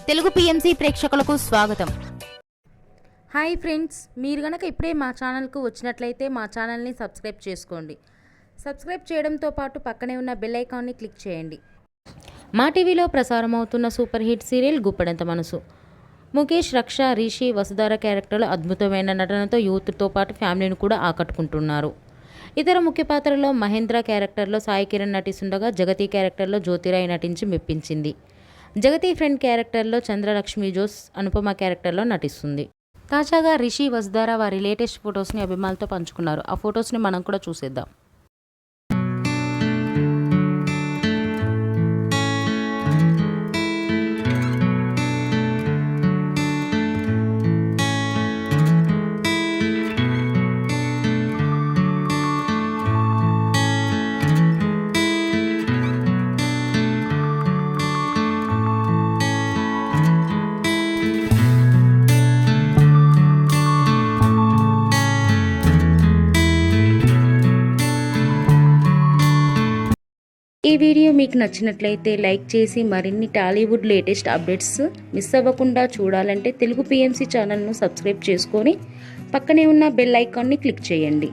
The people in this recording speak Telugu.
తెలుగు పిఎంసి ప్రేక్షకులకు స్వాగతం. హాయ్ ఫ్రెండ్స్, మీరు గనక ఇప్పుడే మా ఛానల్కు వచ్చినట్లయితే మా ఛానల్ని సబ్స్క్రైబ్ చేసుకోండి. సబ్స్క్రైబ్ చేయడంతో పాటు పక్కనే ఉన్న బెల్ ఐకాన్ని క్లిక్ చేయండి. మా టీవీలో ప్రసారం అవుతున్న సూపర్ హిట్ సీరియల్ గుప్పెడంత మనసు. ముఖేష్, రక్ష, రిషి, వసుధార క్యారెక్టర్లు అద్భుతమైన నటనతో యూత్తో పాటు ఫ్యామిలీని కూడా ఆకట్టుకుంటున్నారు. ఇతర ముఖ్య పాత్రలో మహేంద్ర క్యారెక్టర్లో సాయి కిరణ్ నటిస్తుండగా జగతి క్యారెక్టర్లో జ్యోతిరాయ్ నటించి మెప్పించింది. జగతి ఫ్రెండ్ క్యారెక్టర్లో చంద్రలక్ష్మి జోస్ అనుపమ క్యారెక్టర్లో నటిస్తుంది. తాజాగా రిషి, వసుధార వారి లేటెస్ట్ ఫొటోస్ని అభిమానులతో పంచుకున్నారు. ఆ ఫొటోస్ని మనం కూడా చూసేద్దాం. ఈ వీడియో మీకు నచ్చినట్లయితే లైక్ చేసి మరిన్ని టాలీవుడ్ లేటెస్ట్ అప్డేట్స్ మిస్ అవ్వకుండా చూడాలంటే తెలుగు పిఎంసి ఛానల్ను సబ్స్క్రైబ్ చేసుకొని పక్కనే ఉన్న బెల్ ఐకాన్ని క్లిక్ చేయండి.